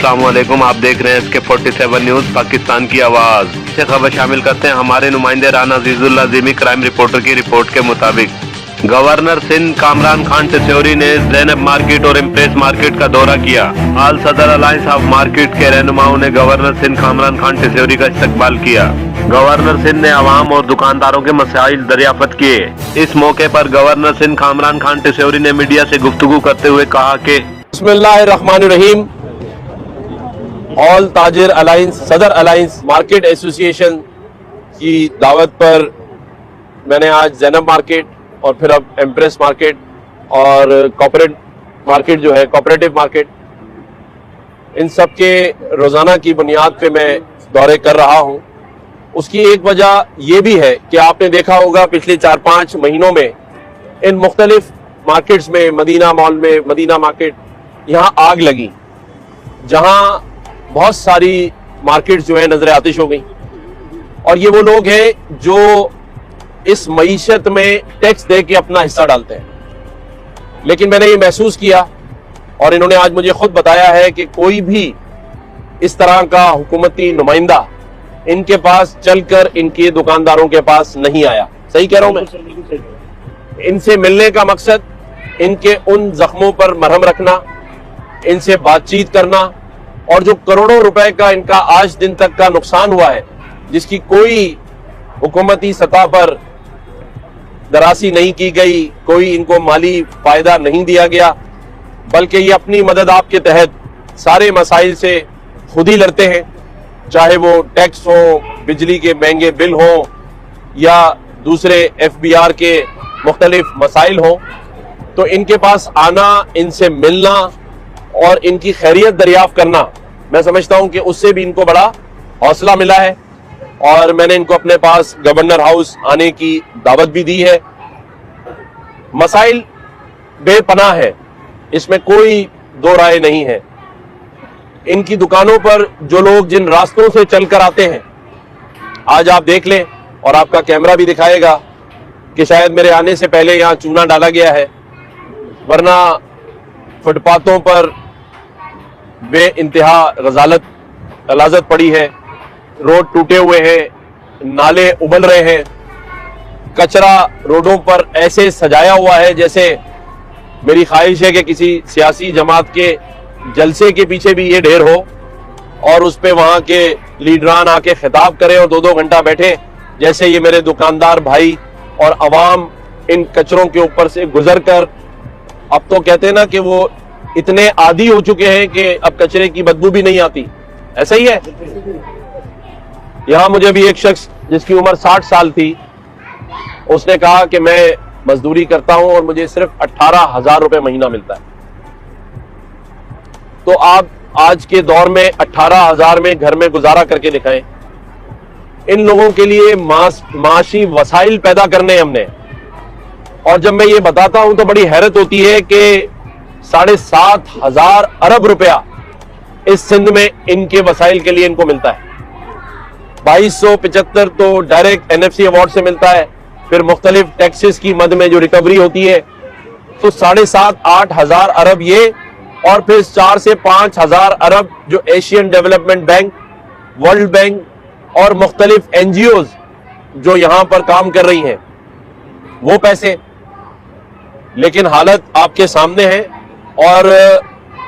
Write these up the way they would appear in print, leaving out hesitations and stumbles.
अस्सलाम वालेकुम। आप देख रहे हैं SK47 न्यूज, पाकिस्तान की आवाज से खबर शामिल करते हैं। हमारे नुमाइंदे राना अजीजुल अजीमी क्राइम रिपोर्टर की रिपोर्ट के मुताबिक गवर्नर सिंध कामरान खान टिस्योरी ने ज़ैनब मार्केट और इम्प्रेस मार्केट का दौरा किया। आल सदर अलायंस ऑफ मार्केट के रहनुमाओं ने गवर्नर सिंध कामरान खान टिस्योरी का इस्तकबाल किया। गवर्नर सिंध ने आवाम और दुकानदारों के मसाइल दरियाफ्त किए। इस मौके पर गवर्नर सिंध कामरान खान टिस्योरी ने मीडिया से गुफ्तगू करते हुए कहा कि बिस्मिल्लाहिर्रहमानिर्रहीम। ऑल ताजिर अलायंस सदर अलायंस मार्केट एसोसिएशन की दावत पर मैंने आज ज़ैनब मार्केट और फिर अब एम्प्रेस मार्केट और कॉर्पोरेट मार्केट जो है कोऑपरेटिव मार्केट, इन सब के रोज़ाना की बुनियाद पे मैं दौरे कर रहा हूँ। उसकी एक वजह ये भी है कि आपने देखा होगा पिछले 4-5 महीनों में इन मुख्तलिफ मार्केट्स में, मदीना मॉल में, मदीना मार्केट, यहाँ आग लगी, जहाँ बहुत सारी मार्केट्स जो है नजर आतिश हो गई। और ये वो लोग हैं जो इस मईशत में टैक्स दे के अपना हिस्सा डालते हैं। लेकिन मैंने ये महसूस किया और इन्होंने आज मुझे खुद बताया है कि कोई भी इस तरह का हुकूमती नुमाइंदा इनके पास चलकर इनके दुकानदारों के पास नहीं आया। सही कह रहा हूं मैं? इनसे मिलने का मकसद इनके उन जख्मों पर मरहम रखना, इनसे बातचीत करना, और जो करोड़ों रुपए का इनका आज दिन तक का नुकसान हुआ है, जिसकी कोई हुकूमती सतह पर दरासी नहीं की गई, कोई इनको माली फायदा नहीं दिया गया, बल्कि ये अपनी मदद आपके तहत सारे मसाइल से खुद ही लड़ते हैं, चाहे वो टैक्स हो, बिजली के महंगे बिल हो, या दूसरे FBR के मुख्तलिफ मसाइल हो। तो इनके पास आना, इनसे मिलना और इनकी खैरियत दरियाफ्त करना, मैं समझता हूं कि उससे भी इनको बड़ा हौसला मिला है। और मैंने इनको अपने पास गवर्नर हाउस आने की दावत भी दी है। मसाइल बेपनाह है, इसमें कोई दो राय नहीं है। इनकी दुकानों पर जो लोग जिन रास्तों से चलकर आते हैं, आज आप देख लें और आपका कैमरा भी दिखाएगा कि शायद मेरे आने से पहले यहाँ चूना डाला गया है, वरना फुटपाथों पर बे इंतहा गलाजत पड़ी है, रोड टूटे हुए हैं, नाले उबल रहे हैं, कचरा रोडों पर ऐसे सजाया हुआ है जैसे मेरी ख्वाहिश है कि किसी सियासी जमात के जलसे के पीछे भी ये ढेर हो और उस पे वहां के लीडरान आके खिताब करें और 2-2 घंटा बैठे, जैसे ये मेरे दुकानदार भाई और अवाम इन कचरों के ऊपर से गुजर कर, अब तो कहते हैं ना कि वो इतने आदी हो चुके हैं कि अब कचरे की बदबू भी नहीं आती। ऐसा ही है। यहां मुझे भी एक शख्स जिसकी उम्र 60 साल थी, उसने कहा कि मैं मजदूरी करता हूं और मुझे सिर्फ 18,000 रुपए महीना मिलता है। तो आप आज के दौर में 18,000 में घर में गुजारा करके दिखाएं। इन लोगों के लिए माशी वसाइल पैदा करने हमने। और जब मैं ये बताता हूं तो बड़ी हैरत होती है कि 7,500 अरब रुपया इस सिंध में इनके वसाइल के लिए इनको मिलता है। 2275 तो डायरेक्ट NFC अवार्ड से मिलता है, फिर मुख्तलिफ टैक्सेस की मद में जो रिकवरी होती है, तो 7,500-8 हजार अरब ये, और फिर 4 से 5 हजार अरब जो Asian development bank, world bank और मुख्तलिफ NGOs जो यहां पर काम कर रही हैं, वो पैसे। लेकिन हालत आपके सामने है और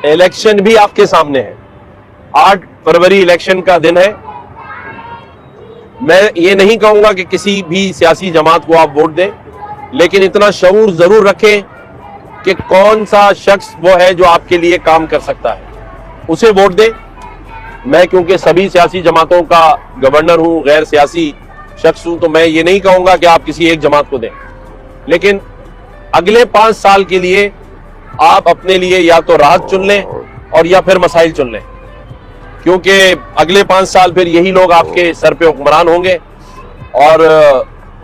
इलेक्शन भी आपके सामने है। 8 फरवरी इलेक्शन का दिन है। मैं ये नहीं कहूंगा कि किसी भी सियासी जमात को आप वोट दें, लेकिन इतना शऊर जरूर रखें कि कौन सा शख्स वो है जो आपके लिए काम कर सकता है, उसे वोट दें। मैं क्योंकि सभी सियासी जमातों का गवर्नर हूं, गैर सियासी शख्स हूं, तो मैं ये नहीं कहूंगा कि आप किसी एक जमात को दें, लेकिन अगले 5 साल के लिए आप अपने लिए या तो राहत चुन लें और या फिर मसाइल चुन लें, क्योंकि अगले 5 साल फिर यही लोग आपके सर पे हुक्मरान होंगे और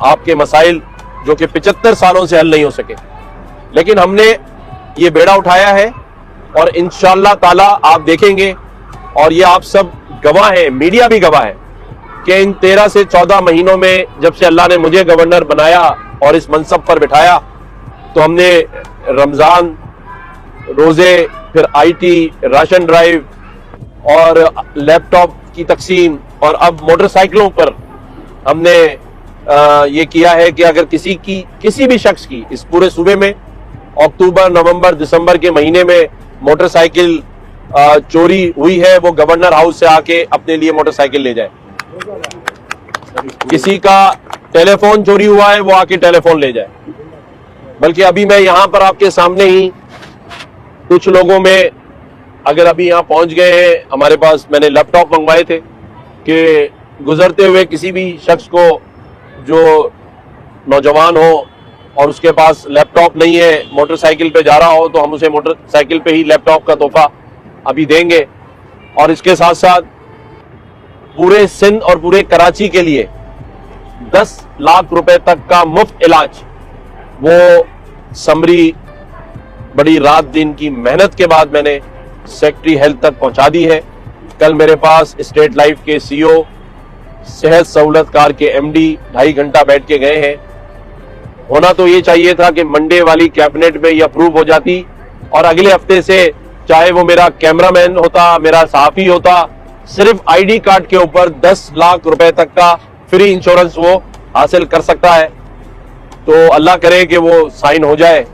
आपके मसाइल जो कि 75 सालों से हल नहीं हो सके। लेकिन हमने ये बेड़ा उठाया है और इंशाअल्लाह ताला आप देखेंगे, और ये आप सब गवाह हैं, मीडिया भी गवाह है, कि इन 13 से 14 महीनों में जब से अल्लाह ने मुझे गवर्नर बनाया और इस मनसब पर बिठाया, तो हमने रमजान, रोजे, फिर IT, राशन ड्राइव, और लैपटॉप की तकसीम, और अब मोटरसाइकिलों पर हमने ये किया है कि अगर किसी भी शख्स की इस पूरे सूबे में अक्टूबर, नवंबर, दिसंबर के महीने में मोटरसाइकिल चोरी हुई है, वो गवर्नर हाउस से आके अपने लिए मोटरसाइकिल ले जाए। किसी का टेलीफोन चोरी हुआ है, वो आके टेलीफोन ले जाए। बल्कि अभी मैं यहां पर आपके सामने ही कुछ लोगों में, अगर अभी यहां पहुंच गए हैं, हमारे पास मैंने लैपटॉप मंगवाए थे कि गुजरते हुए किसी भी शख्स को जो नौजवान हो और उसके पास लैपटॉप नहीं है, मोटरसाइकिल पे जा रहा हो, तो हम उसे मोटरसाइकिल पे ही लैपटॉप का तोहफा अभी देंगे। और इसके साथ साथ पूरे सिंध और पूरे कराची के लिए 10 लाख रुपए तक का मुफ्त इलाज, वो समरी बड़ी रात दिन की मेहनत के बाद मैंने सेक्रेटरी हेल्थ तक पहुंचा दी है। कल मेरे पास स्टेट लाइफ के सीईओ, सेहत सहूलतकार के एमडी 2.5 घंटा बैठ के गए हैं। होना तो ये चाहिए था कि मंडे वाली कैबिनेट में ये अप्रूव हो जाती और अगले हफ्ते से चाहे वो मेरा कैमरामैन होता, मेरा सहाफी होता, सिर्फ आईडी कार्ड के ऊपर 10 लाख रुपए तक का फ्री इंश्योरेंस वो हासिल कर सकता है। तो अल्लाह करे कि वो साइन हो जाए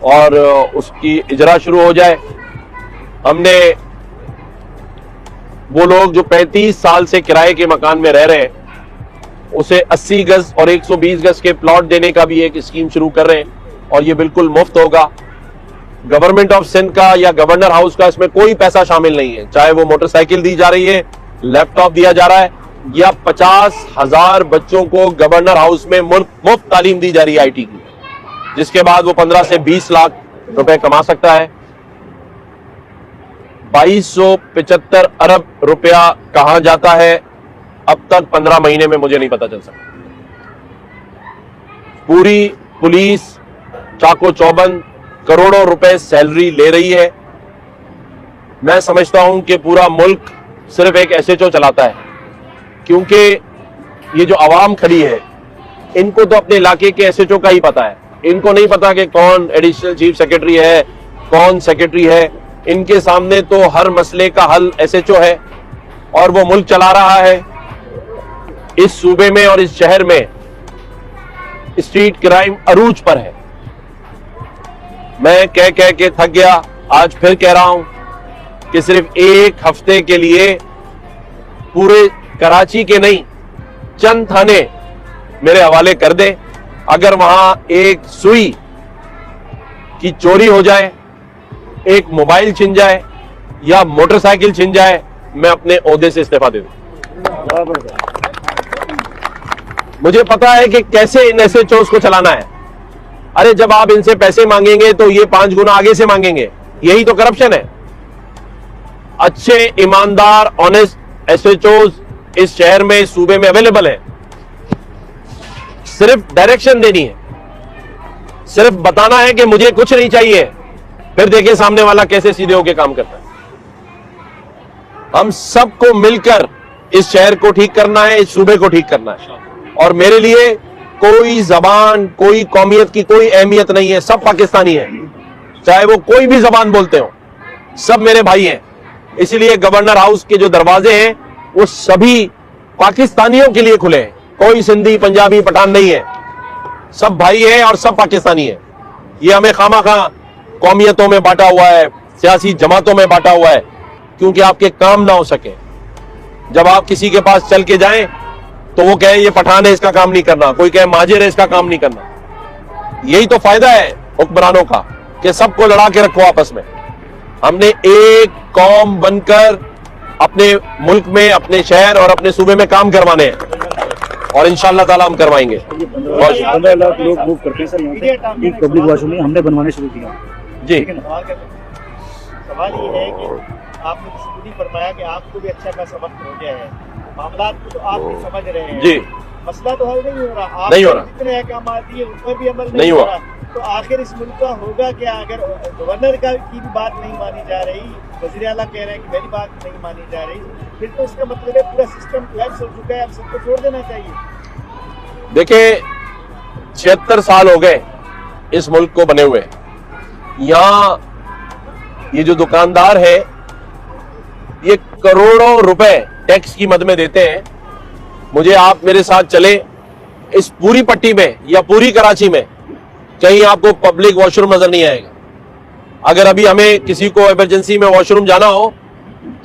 और उसकी इजरा शुरू हो जाए। हमने वो लोग जो 35 साल से किराए के मकान में रह रहे हैं, उसे 80 गज और 120 गज के प्लॉट देने का भी एक स्कीम शुरू कर रहे हैं और ये बिल्कुल मुफ्त होगा। गवर्नमेंट ऑफ सिंध का या गवर्नर हाउस का इसमें कोई पैसा शामिल नहीं है, चाहे वो मोटरसाइकिल दी जा रही है, लैपटॉप दिया जा रहा है, या 50,000 बच्चों को गवर्नर हाउस में मुफ्त तालीम दी जा रही है आईटी की, जिसके बाद वो 15 से 20 लाख रुपए कमा सकता है। 2275 अरब रुपया कहां जाता है अब तक 15 महीने में मुझे नहीं पता चल सकता। पूरी पुलिस चाको चौबंद करोड़ों रुपए सैलरी ले रही है। मैं समझता हूं कि पूरा मुल्क सिर्फ एक एसएचओ चलाता है, क्योंकि ये जो आवाम खड़ी है, इनको तो अपने इलाके के एसएचओ का ही पता है। इनको नहीं पता कि कौन एडिशनल चीफ सेक्रेटरी है, कौन सेक्रेटरी है। इनके सामने तो हर मसले का हल एसएचओ है और वो मुल्क चला रहा है। इस सूबे में और इस शहर में स्ट्रीट क्राइम अरूज पर है। मैं कह के थक गया, आज फिर कह रहा हूं कि सिर्फ एक हफ्ते के लिए पूरे कराची के नहीं, चंद थाने मेरे हवाले कर दे। अगर वहां एक सुई की चोरी हो जाए, एक मोबाइल छिन जाए या मोटरसाइकिल छिन जाए, मैं अपने ओहदे से इस्तीफा दे दूं। मुझे पता है कि कैसे इन एसएचओस को चलाना है। अरे जब आप इनसे पैसे मांगेंगे तो ये 5 गुना आगे से मांगेंगे, यही तो करप्शन है। अच्छे, ईमानदार, ऑनेस्ट एसएचओस इस शहर में, इस सूबे में अवेलेबल है। सिर्फ डायरेक्शन देनी है, सिर्फ बताना है कि मुझे कुछ नहीं चाहिए, फिर देखिए सामने वाला कैसे सीधे होकर काम करता है। हम सबको मिलकर इस शहर को ठीक करना है, इस सूबे को ठीक करना है। और मेरे लिए कोई जबान, कोई कौमियत की कोई अहमियत नहीं है। सब पाकिस्तानी है, चाहे वो कोई भी जबान बोलते हो, सब मेरे भाई हैं। इसलिए गवर्नर हाउस के जो दरवाजे हैं वो सभी पाकिस्तानियों के लिए खुले हैं। कोई सिंधी, पंजाबी, पठान नहीं है, सब भाई हैं और सब पाकिस्तानी है। ये हमें खामा-खा कौमियतों में बांटा हुआ है, सियासी जमातों में बांटा हुआ है, क्योंकि आपके काम ना हो सके। जब आप किसी के पास चल के जाएं तो वो कहे ये पठान है, इसका काम नहीं करना, कोई कहे महाजिर है, इसका काम नहीं करना। यही तो फायदा है हुक्मरानों का कि सबको लड़ा के रखो आपस में। हमने एक कौम बनकर अपने मुल्क में, अपने शहर और अपने सूबे में काम करवाने हैं और इंशाअल्लाह ताला हम करवाएंगे। 15 लाख लोग मूव करते हैं सर यहाँ पे, एक पब्लिक वॉशरूम हमने बनवाने शुरू किया। जी, सवाल ये है कि आपने खुद ही फरमाया कि आपको भी अच्छा खासा वक्त हो गया है, मामला को तो आप भी समझ रहे हैं जी, मसला तो हल नहीं हो रहा, आप नहीं हो रहा, जितने अहकाम दिए उन पर भी अमल नहीं हुआ। रहा, तो आखिर इस मुल्क का होगा क्या? अगर गवर्नर का की भी बात नहीं मानी जा रही, वज़ीर आला कह रहे हैं कि मेरी बात नहीं मानी जा रही, फिर तो इसका मतलब है पूरा सिस्टम कोलैप्स हो चुका है, अब सबको छोड़ देना चाहिए। देखिए 76 साल हो गए इस मुल्क को बने हुए। यहाँ ये जो दुकानदार है, ये करोड़ों रुपए टैक्स की मद में देते हैं। मुझे आप मेरे साथ चले, इस पूरी पट्टी में या पूरी कराची में कहीं आपको पब्लिक वॉशरूम नजर नहीं आएगा। अगर अभी हमें किसी को इमरजेंसी में वॉशरूम जाना हो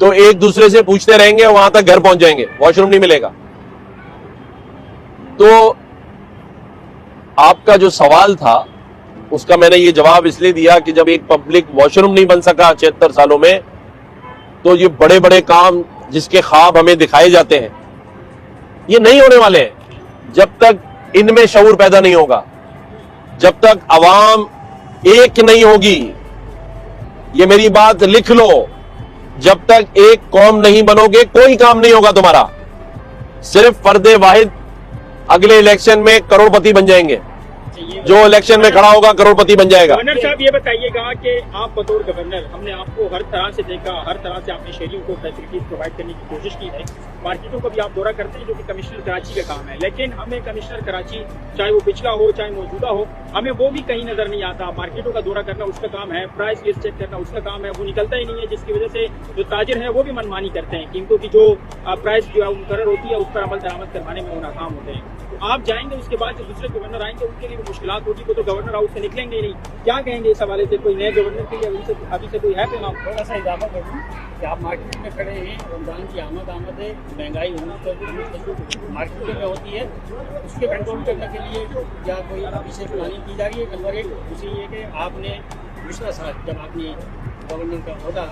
तो एक दूसरे से पूछते रहेंगे, वहां तक घर पहुंच जाएंगे, वॉशरूम नहीं मिलेगा। तो आपका जो सवाल था उसका मैंने ये जवाब इसलिए दिया कि जब एक पब्लिक वॉशरूम नहीं बन सका 76 सालों में, तो ये बड़े बड़े काम जिसके ख्वाब हमें दिखाए जाते हैं ये नहीं होने वाले हैं जब तक इनमें शऊर पैदा नहीं होगा, जब तक अवाम एक नहीं होगी। ये मेरी बात लिख लो, जब तक एक कौम नहीं बनोगे कोई काम नहीं होगा तुम्हारा। सिर्फ फर्दे वाहिद अगले इलेक्शन में करोड़पति बन जाएंगे, जो इलेक्शन में खड़ा होगा करोड़पति बन जाएगा। गवर्नर साहब ये बताइएगा कि आप बतौर गवर्नर, हमने आपको हर तरह से देखा, हर तरह से आपने शहरियों को फैसिलिटीज प्रोवाइड करने की कोशिश की है, मार्केटों का भी आप दौरा करते हैं जो कि कमिश्नर कराची का काम है, लेकिन हमें कमिश्नर कराची चाहे वो पिछला हो चाहे मौजूदा हो, हमें वो भी कहीं नजर नहीं आता। मार्केटों का दौरा करना उसका काम है, प्राइस लिस्ट चेक करना उसका काम है, वो निकलता ही नहीं है, जिसकी वजह से जो ताजिर है वो भी मनमानी करते हैं, कीमतों की जो प्राइस जो मुकर्रर होती है उस पर अमल दरामद करवाने में वो नाकाम होते हैं। तो आप जाएंगे, उसके बाद जो दूसरे गवर्नर आएंगे उनके लिए भी मुश्किलात होगी, वो तो गवर्नर हाउस से निकलेंगे ही नहीं। क्या कहेंगे इस हवाले से? कोई नए गवर्नर के लिए अभी से कोई है पैगाम? थोड़ा सा इजाफा कर दूँ कि आप मार्केट में खड़े हैं, रमजान की आमद है, महंगाई होना तो मार्केट में होती है, उसके कंट्रोल करने के लिए क्या कोई विशेष प्लानिंग की जा रही है? नंबर एक। दूसरी ये कि आपने पिछला साल जब आपने गवर्नर का होता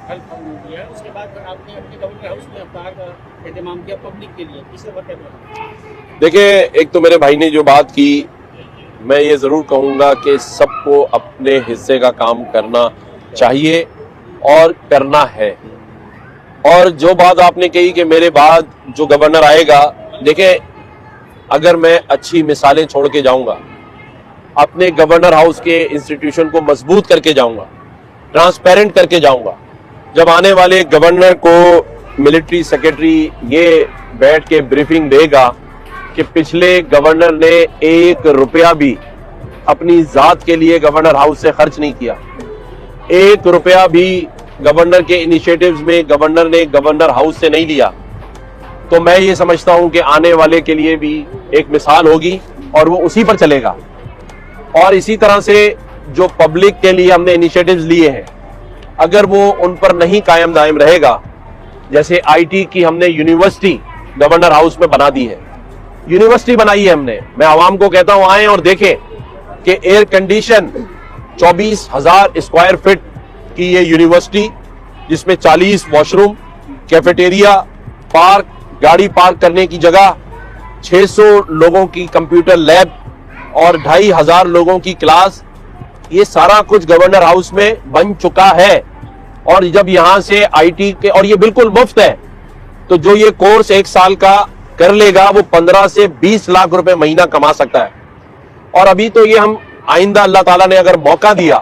हल किया, उसके बाद आपने अपने गवर्नर हाउस में अफ्तार का एहतमाम किया पब्लिक के लिए, किससे वक्त? देखिए, एक तो मेरे भाई ने जो बात की, मैं ये जरूर कहूंगा कि सबको अपने हिस्से का काम करना चाहिए और करना है। और जो बात आपने कही कि मेरे बाद जो गवर्नर आएगा, देखें, अगर मैं अच्छी मिसालें छोड़ के जाऊंगा, अपने गवर्नर हाउस के इंस्टीट्यूशन को मजबूत करके जाऊंगा, ट्रांसपेरेंट करके जाऊंगा, जब आने वाले गवर्नर को मिलिट्री सेक्रेटरी ये बैठ के ब्रीफिंग देगा कि पिछले गवर्नर ने 1 रुपया भी अपनी जात के लिए गवर्नर हाउस से खर्च नहीं किया, 1 रुपया भी गवर्नर के इनिशिएटिव्स में गवर्नर ने गवर्नर हाउस से नहीं लिया, तो मैं ये समझता हूं कि आने वाले के लिए भी एक मिसाल होगी और वो उसी पर चलेगा। और इसी तरह से जो पब्लिक के लिए हमने इनिशिएटिव्स लिए हैं, अगर वो उन पर नहीं कायम दायम रहेगा, जैसे आईटी की हमने यूनिवर्सिटी गवर्नर हाउस में बना दी है, यूनिवर्सिटी बनाई है हमने। मैं आवाम को कहता हूं आए और देखें कि एयर कंडीशन 24,000 स्क्वायर फीट की ये यूनिवर्सिटी, जिसमें 40 वॉशरूम, कैफेटेरिया, पार्क, गाड़ी पार्क करने की जगह, 600 लोगों की कंप्यूटर लैब और 2,500 लोगों की क्लास, ये सारा कुछ गवर्नर हाउस में बन चुका है। और जब यहां से आईटी के, और ये बिल्कुल मुफ्त है, तो जो ये कोर्स 1 साल का कर लेगा वो 15 से 20 लाख रुपए महीना कमा सकता है। और अभी तो ये हम आइंदा अल्लाह ताला ने अगर मौका दिया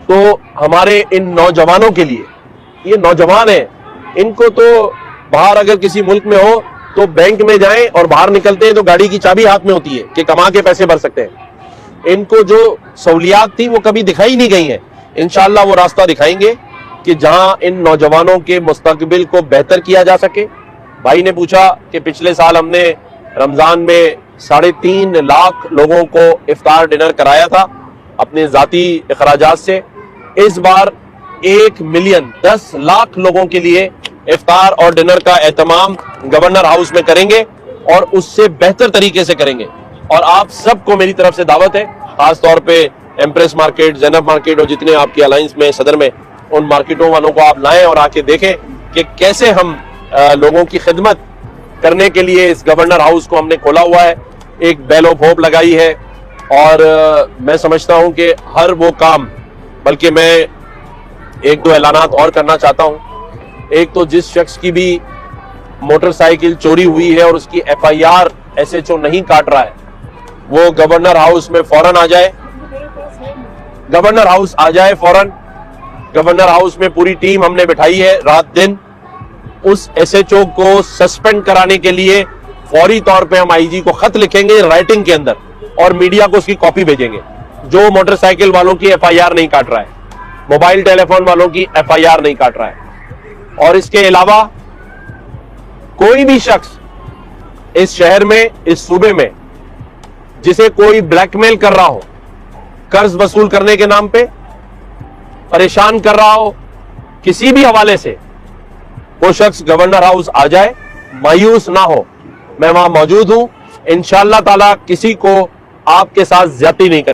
तो हमारे इन नौजवानों के लिए, ये नौजवान हैं, इनको तो बाहर अगर किसी मुल्क में हो तो बैंक में जाएं और बाहर निकलते हैं तो गाड़ी की चाबी हाथ में होती है कि कमा के पैसे भर सकते हैं। इनको जो सहूलियात थी वो कभी दिखाई नहीं गई हैं, इंशाअल्लाह वो रास्ता दिखाएंगे कि जहां इन नौजवानों के मुस्तकबिल को बेहतर किया जा सके। भाई ने पूछा कि पिछले साल हमने रमजान में 3.5 लाख लोगों को इफ्तार डिनर कराया था अपने जाती अखराजात से। इस बार 1 मिलियन 10 लाख लोगों के लिए इफ्तार और डिनर का एहतमाम गवर्नर हाउस में करेंगे और उससे बेहतर तरीके से करेंगे। और आप सबको मेरी तरफ से दावत है, खास तौर पे एम्प्रेस मार्केट, ज़ैनब मार्केट और जितने आपकी अलायंस में सदर में, उन मार्केटों वालों को आप लाएं और आके देखें कि कैसे हम लोगों की खिदमत करने के लिए इस गवर्नर हाउस को हमने खोला हुआ है, एक बेल ऑफ होप लगाई है। और मैं समझता हूं कि हर वो काम, बल्कि मैं 1-2 ऐलानात और करना चाहता हूं। एक तो जिस शख्स की भी मोटरसाइकिल चोरी हुई है और उसकी FIR SHO नहीं काट रहा है, वो गवर्नर हाउस में फौरन आ जाए, गवर्नर हाउस आ जाए फौरन। गवर्नर हाउस में पूरी टीम हमने बिठाई है रात दिन। उस SHO को सस्पेंड कराने के लिए फौरी तौर पे हम IG को खत लिखेंगे राइटिंग के अंदर और मीडिया को उसकी कॉपी भेजेंगे। जो मोटरसाइकिल वालों की FIR नहीं काट रहा है, मोबाइल टेलीफोन वालों की FIR नहीं काट रहा है, और इसके अलावा कोई भी शख्स इस शहर में, इस सूबे में जिसे कोई ब्लैकमेल कर रहा हो, कर्ज वसूल करने के नाम पे परेशान कर रहा हो किसी भी हवाले से, वो शख्स गवर्नर हाउस आ जाए, मायूस ना हो। मैं वहां मौजूद हूं, इंशाअल्लाह ताला किसी को आपके साथ ज्यादती नहीं कर